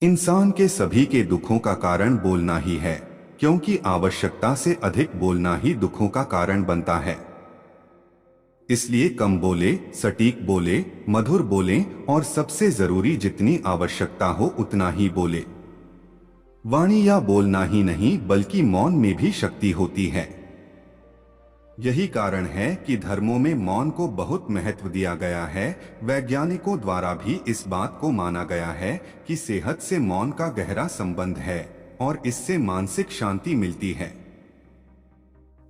इंसान के सभी के दुखों का कारण बोलना ही है, क्योंकि आवश्यकता से अधिक बोलना ही दुखों का कारण बनता है। इसलिए कम बोले, सटीक बोले, मधुर बोलें और सबसे जरूरी जितनी आवश्यकता हो उतना ही बोले। वाणी या बोलना ही नहीं बल्कि मौन में भी शक्ति होती है। यही कारण है कि धर्मों में मौन को बहुत महत्व दिया गया है। वैज्ञानिकों द्वारा भी इस बात को माना गया है कि सेहत से मौन का गहरा संबंध है और इससे मानसिक शांति मिलती है।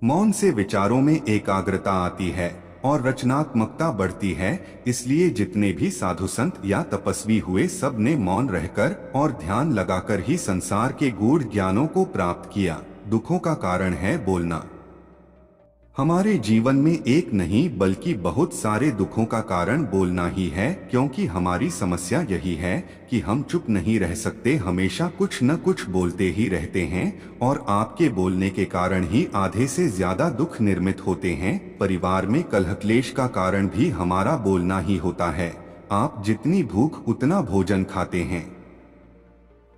मौन से विचारों में एकाग्रता आती है और रचनात्मकता बढ़ती है। इसलिए जितने भी साधु संत या तपस्वी हुए, सब ने मौन रहकर और ध्यान लगाकर ही संसार के गूढ़ ज्ञानों को प्राप्त किया। दुखों का कारण है बोलना। हमारे जीवन में एक नहीं बल्कि बहुत सारे दुखों का कारण बोलना ही है, क्योंकि हमारी समस्या यही है कि हम चुप नहीं रह सकते, हमेशा कुछ न कुछ बोलते ही रहते हैं और आपके बोलने के कारण ही आधे से ज्यादा दुख निर्मित होते हैं। परिवार में कलह क्लेश का कारण भी हमारा बोलना ही होता है। आप जितनी भूख उतना भोजन खाते हैं,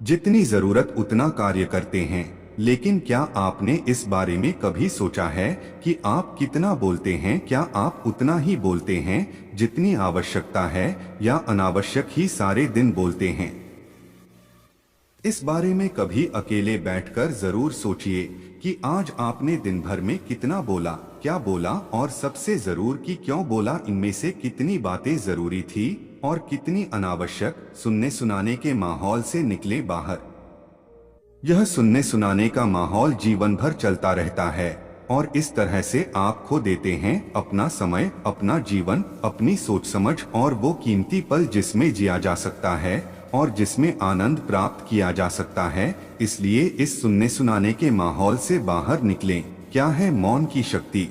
जितनी जरूरत उतना कार्य करते हैं, लेकिन क्या आपने इस बारे में कभी सोचा है कि आप कितना बोलते हैं? क्या आप उतना ही बोलते हैं जितनी आवश्यकता है या अनावश्यक ही सारे दिन बोलते हैं? इस बारे में कभी अकेले बैठकर जरूर सोचिए कि आज आपने दिन भर में कितना बोला, क्या बोला और सबसे जरूर कि क्यों बोला। इनमें से कितनी बातें जरूरी थी और कितनी अनावश्यक। सुनने सुनाने के माहौल से निकले बाहर। यह सुनने सुनाने का माहौल जीवन भर चलता रहता है और इस तरह से आप खो देते हैं अपना समय, अपना जीवन, अपनी सोच समझ और वो कीमती पल जिसमें जिया जा सकता है और जिसमें आनंद प्राप्त किया जा सकता है। इसलिए इस सुनने सुनाने के माहौल से बाहर निकलें। क्या है मौन की शक्ति?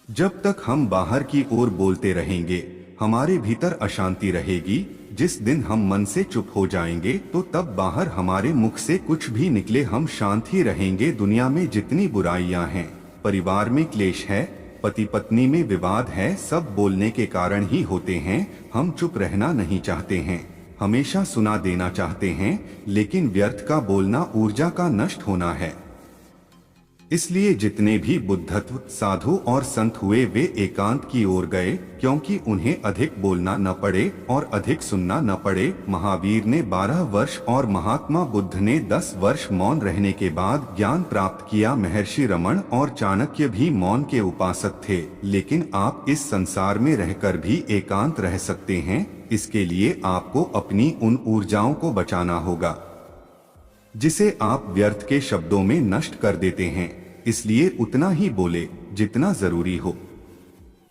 जब तक हम बाहर की ओर बोलते रहेंगे, हमारे भीतर अशांति रहेगी। जिस दिन हम मन से चुप हो जाएंगे तो तब बाहर हमारे मुख से कुछ भी निकले हम शांत ही रहेंगे। दुनिया में जितनी बुराइयां हैं, परिवार में क्लेश है, पति पत्नी में विवाद है, सब बोलने के कारण ही होते हैं। हम चुप रहना नहीं चाहते हैं, हमेशा सुना देना चाहते हैं, लेकिन व्यर्थ का बोलना ऊर्जा का नष्ट होना है। इसलिए जितने भी बुद्धत्व साधु और संत हुए वे एकांत की ओर गए, क्योंकि उन्हें अधिक बोलना न पड़े और अधिक सुनना न पड़े। महावीर ने 12 वर्ष और महात्मा बुद्ध ने 10 वर्ष मौन रहने के बाद ज्ञान प्राप्त किया। महर्षि रमण और चाणक्य भी मौन के उपासक थे। लेकिन आप इस संसार में रहकर भी एकांत रह सकते हैं। इसके लिए आपको अपनी उन ऊर्जाओं को बचाना होगा जिसे आप व्यर्थ के शब्दों में नष्ट कर देते हैं। इसलिए उतना ही बोले जितना जरूरी हो।